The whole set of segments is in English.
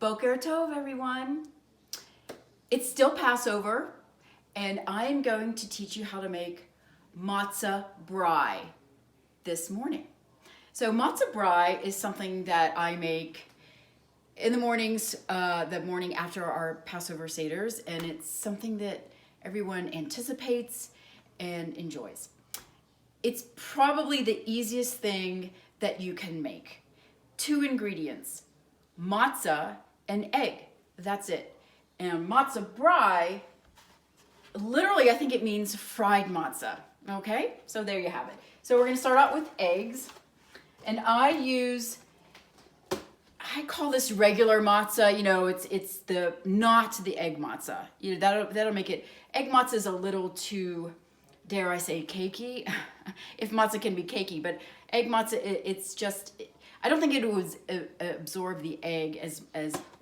Boker Tov, everyone. It's still Passover, and I'm going to teach you how to make Matzah Brei this morning. So Matzah Brei is something that I make in the mornings, the morning after our Passover Seders, and it's something that everyone anticipates and enjoys. It's probably the easiest thing that you can make. 2 ingredients, matzah and egg. That's it. And matzah brei, literally I think it means fried matzah. Okay, so there you have it. So we're going to start out with eggs, and I call this regular matzah. You know, it's the not the egg matzah. You know, that'll make it. Egg matzah is a little too, dare I say, cakey. If matzah can be cakey, but egg matzah, it's just, I don't think it would absorb the egg as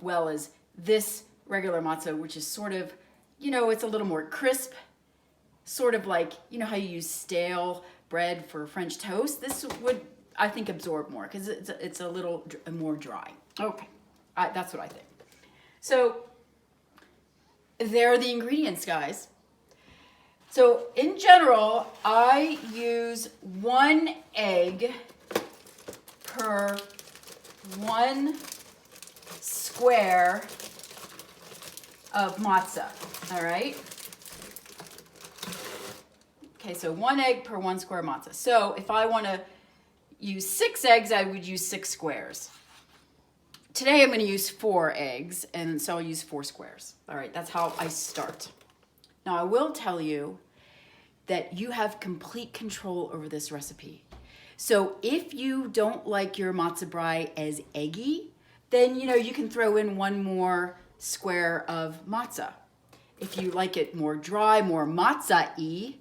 well as this regular matzah, which is sort of, you know, it's a little more crisp, sort of like, you know how you use stale bread for French toast? This would, I think, absorb more because it's a little more dry. Okay, that's what I think. So there are the ingredients, guys. So in general, I use 1 egg per 1 square of matzah, all right? Okay, so 1 egg per 1 square matzah. So if I want to use 6 eggs, I would use 6 squares. Today I'm going to use 4 eggs, and so I'll use 4 squares. All right, that's how I start. Now I will tell you that you have complete control over this recipe. So if you don't like your matzah brei as eggy, then you know you can throw in 1 more square of matzah. If you like it more dry, more matzah-y,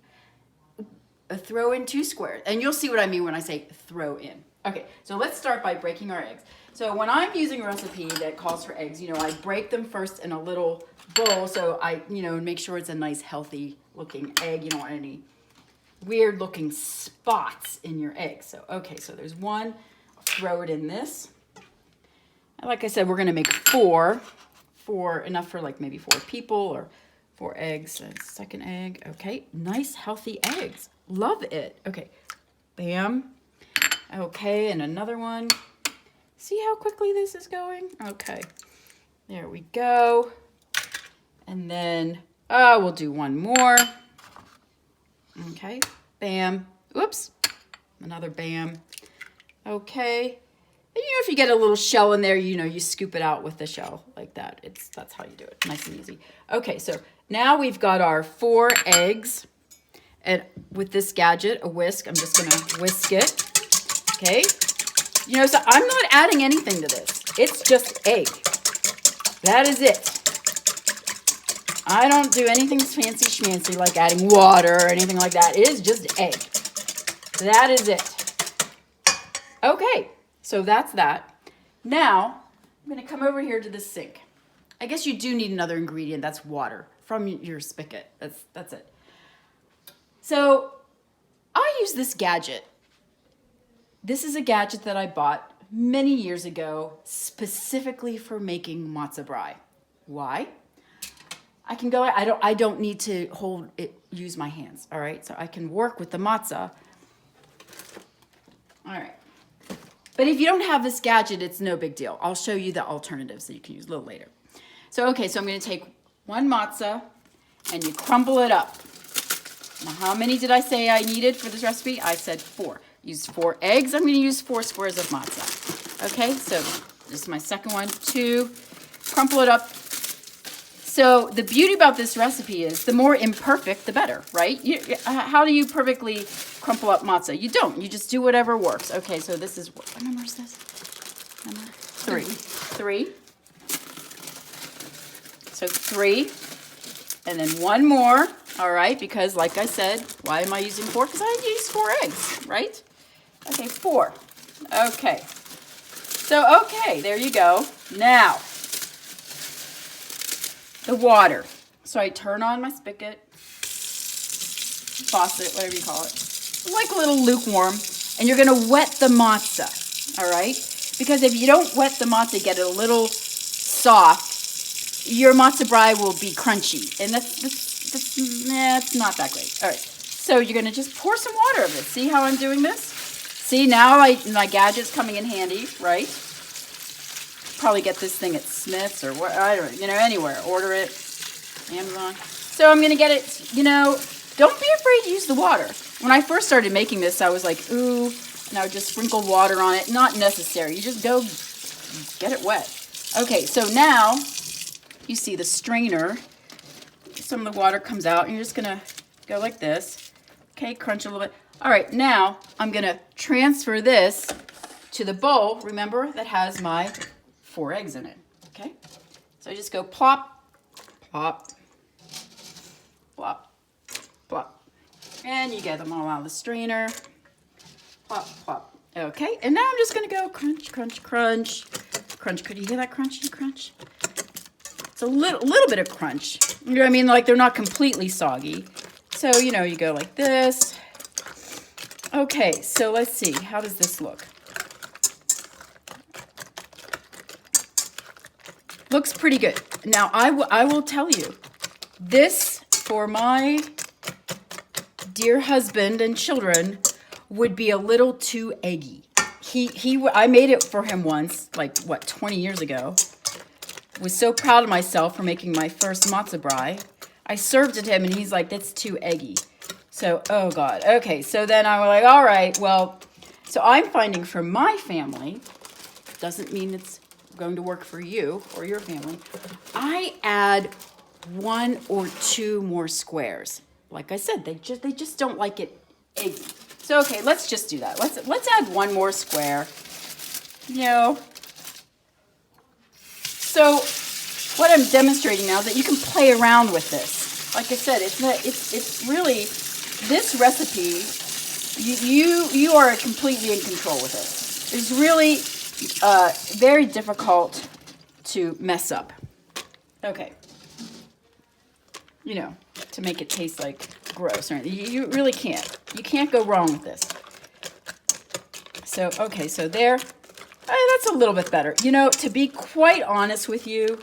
throw in 2 squares. And you'll see what I mean when I say throw in. Okay, so let's start by breaking our eggs. So when I'm using a recipe that calls for eggs, you know, I break them first in a little bowl, so I, you know, make sure it's a nice healthy looking egg. You don't want any weird looking spots in your egg. So, okay, so there's 1, I'll throw it in this. And like I said, we're gonna make 4, enough for like maybe 4 people or 4 eggs. So 2nd egg, okay, nice healthy eggs, love it. Okay, bam, okay, and another one. See how quickly this is going? Okay, there we go. And then we'll do 1 more. Okay, bam. Oops, another bam. Okay, and you know if you get a little shell in there, you know you scoop it out with the shell like that. That's how you do it, nice and easy. Okay, so now we've got our 4 eggs, and with this gadget, a whisk, I'm just gonna whisk it. Okay. You know, so I'm not adding anything to this. It's just egg. That is it. I don't do anything fancy schmancy like adding water or anything like that. It is just egg. That is it. Okay, so that's that. Now, I'm going to come over here to the sink. I guess you do need another ingredient. That's water from your spigot. That's it. So I use this gadget. This is a gadget that I bought many years ago specifically for making matzah brei. Why? I can go, I don't need to use my hands, all right? So I can work with the matzah. All right. But if you don't have this gadget, it's no big deal. I'll show you the alternatives that you can use a little later. So, okay, so I'm going to take 1 matzah and you crumble it up. Now, how many did I say I needed for this recipe? I said 4. Use 4 eggs. I'm going to use 4 squares of matzah. Okay, so this is my second one. 2, crumple it up. So the beauty about this recipe is the more imperfect, the better, right? How do you perfectly crumple up matzah? You don't. You just do whatever works. Okay, so this is, what number is this? Number 3. 3. So 3. And then 1 more. All right, because like I said, why am I using 4? Because I use 4 eggs, right? Okay, 4. Okay. So, okay, there you go. Now, the water. So I turn on my spigot, faucet, whatever you call it, like a little lukewarm, and you're gonna wet the matzah, all right? Because if you don't wet the matzah, you get it a little soft, your matzo brei will be crunchy. And that's not that great. All right, so you're gonna just pour some water over it. See how I'm doing this? See, now my gadget's coming in handy, right? Probably get this thing at Smith's or what, I don't know, anywhere. Order it, Amazon. So I'm gonna get it, don't be afraid to use the water. When I first started making this, I was like, ooh, and I would just sprinkle water on it. Not necessary. You just go get it wet. Okay, so now you see the strainer. Some of the water comes out, and you're just gonna go like this. Okay, crunch a little bit. All right, now I'm gonna transfer this to the bowl, remember, that has my 4 eggs in it, okay? So I just go plop, plop, plop, plop. And you get them all out of the strainer. Plop, plop. Okay, and now I'm just gonna go crunch, crunch, crunch. Crunch, could you hear that crunchy crunch? It's a little bit of crunch. You know what I mean? Like they're not completely soggy. So, you go like this. Okay, so let's see. How does this look? Looks pretty good. Now, I will tell you, this, for my dear husband and children, would be a little too eggy. I made it for him once, like, 20 years ago. Was so proud of myself for making my first matzo brei. I served it to him, and he's like, that's too eggy. So, oh, God. Okay, so then I was like, all right, well, so I'm finding for my family, doesn't mean it's going to work for you or your family, I add 1 or 2 more squares. Like I said, they just don't like it eggy. So, okay, let's just do that. Let's add 1 more square. So what I'm demonstrating now is that you can play around with this. Like I said, it's really, this recipe, you are completely in control with it. It's really very difficult to mess up. Okay. To make it taste like gross or anything. You really can't. You can't go wrong with this. So, okay, so there. That's a little bit better. To be quite honest with you,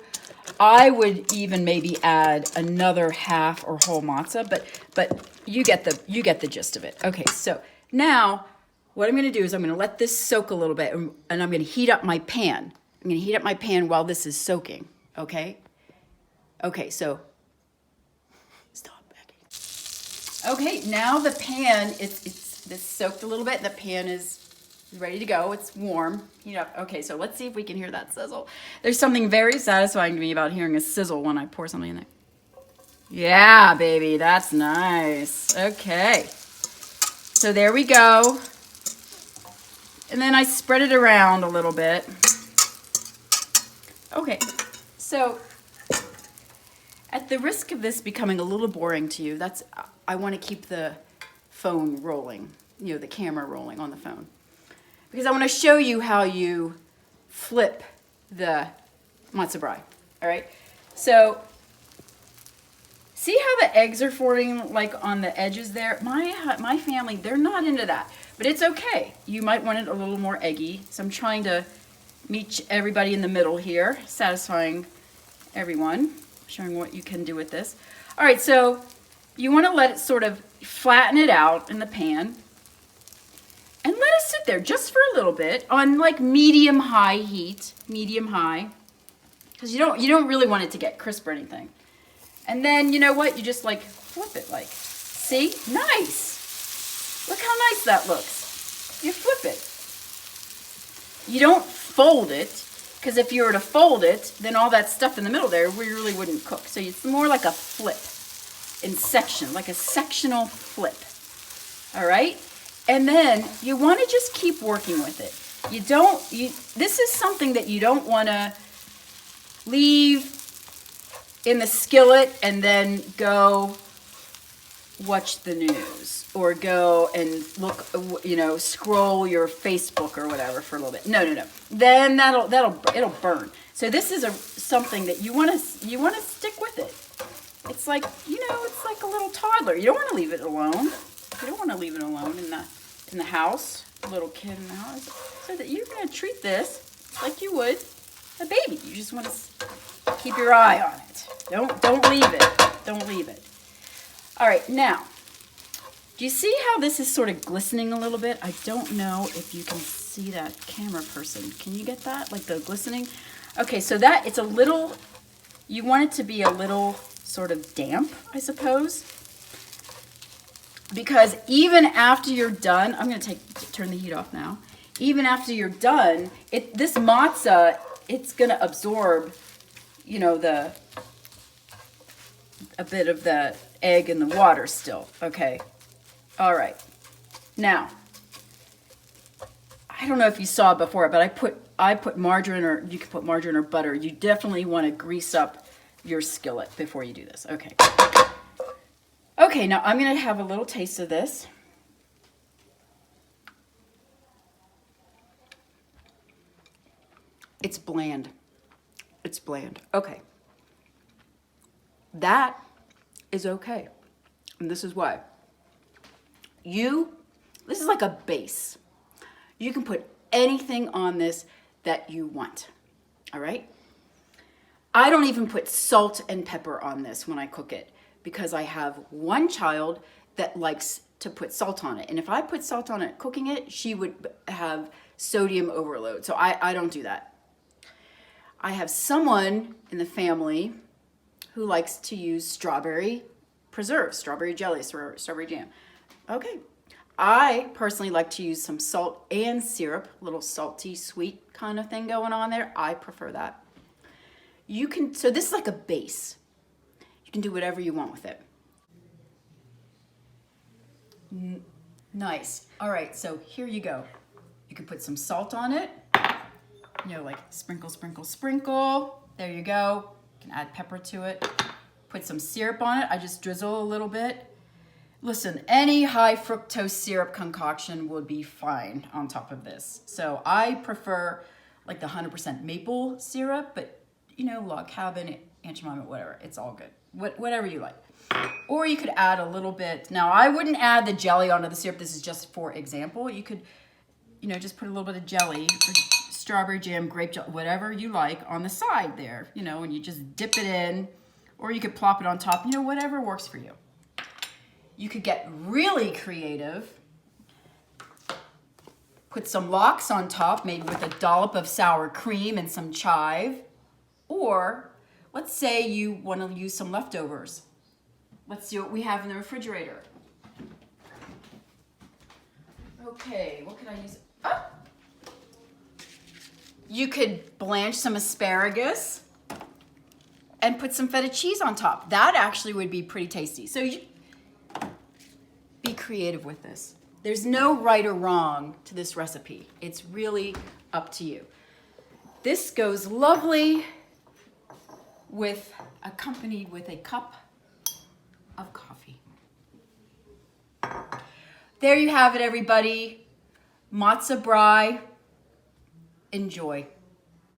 I would even maybe add another half or whole matzah, but you get the gist of it. Okay, so now what I'm going to do is I'm going to let this soak a little bit, and I'm going to heat up my pan. I'm going to heat up my pan while this is soaking, okay? Okay, so stop, Becky. Okay, now the pan, it's soaked a little bit. The pan is ready to go. It's warm. Heat up. Okay, so let's see if we can hear that sizzle. There's something very satisfying to me about hearing a sizzle when I pour something in there. Yeah, baby, that's nice. Okay, so there we go. And then I spread it around a little bit. Okay, so at the risk of this becoming a little boring to you, I want to keep the phone rolling, the camera rolling on the phone. Because I want to show you how you flip the matzo brei, all right? So see how the eggs are forming like on the edges there? My family, they're not into that, but it's okay. You might want it a little more eggy. So I'm trying to meet everybody in the middle here, satisfying everyone, showing what you can do with this. All right, so you want to let it sort of flatten it out in the pan. And let it sit there just for a little bit on like medium-high heat, medium-high, because you don't really want it to get crisp or anything. And then, you know what? You just like flip it like, see? Nice. Look how nice that looks. You flip it. You don't fold it, because if you were to fold it, then all that stuff in the middle there really wouldn't cook. So it's more like a flip in section, like a sectional flip. All right? And then you want to just keep working with it. This is something that you don't want to leave in the skillet and then go watch the news or go and look, scroll your Facebook or whatever for a little bit. No. Then it'll burn. So this is something that you want to stick with it. It's like, it's like a little toddler. You don't want to leave it alone. You don't want to leave it alone in the house, little kid in the house. So that you're going to treat this like you would a baby. You just want to keep your eye on it. Don't leave it. Don't leave it. All right, now, do you see how this is sort of glistening a little bit? I don't know if you can see that, camera person. Can you get that? Like the glistening? Okay, so that it's a little, you want it to be a little sort of damp, I suppose. Because even after you're done, I'm going to turn the heat off now. Even after you're done, this matzah, it's going to absorb, you know, a bit of the egg in the water still. Okay. All right. Now, I don't know if you saw it before, but I put margarine, or you can put margarine or butter. You definitely want to grease up your skillet before you do this. Okay. Okay, now I'm going to have a little taste of this. It's bland. It's bland. Okay. That is okay. And this is why. This is like a base. You can put anything on this that you want. All right? I don't even put salt and pepper on this when I cook it because I have one child that likes to put salt on it. And if I put salt on it cooking it, she would have sodium overload. So I don't do that. I have someone in the family who likes to use strawberry preserves, strawberry jelly, strawberry jam. Okay. I personally like to use some salt and syrup, a little salty, sweet kind of thing going on there. I prefer that. So this is like a base. You can do whatever you want with it. Nice. All right, so here you go. You can put some salt on it. You know, like sprinkle, sprinkle, sprinkle. There you go. You can add pepper to it. Put some syrup on it. I just drizzle a little bit. Listen, any high fructose syrup concoction would be fine on top of this. So I prefer like the 100% maple syrup, but you know, log cabin, Aunt Jemima, whatever. It's all good. Whatever you like. Or you could add a little bit. Now, I wouldn't add the jelly onto the syrup. This is just for example. You could, you know, just put a little bit of jelly, or strawberry jam, grape jelly, whatever you like on the side there, you know, and you just dip it in, or you could plop it on top, you know, whatever works for you. You could get really creative. Put some lox on top, maybe with a dollop of sour cream and some chive. Or let's say you want to use some leftovers. Let's see what we have in the refrigerator. Okay, what can I use? Oh. You could blanch some asparagus and put some feta cheese on top. That actually would be pretty tasty. So you be creative with this. There's no right or wrong to this recipe. It's really up to you. This goes lovely accompanied with a cup of coffee. There you have it, everybody. Matzah Brei. Enjoy.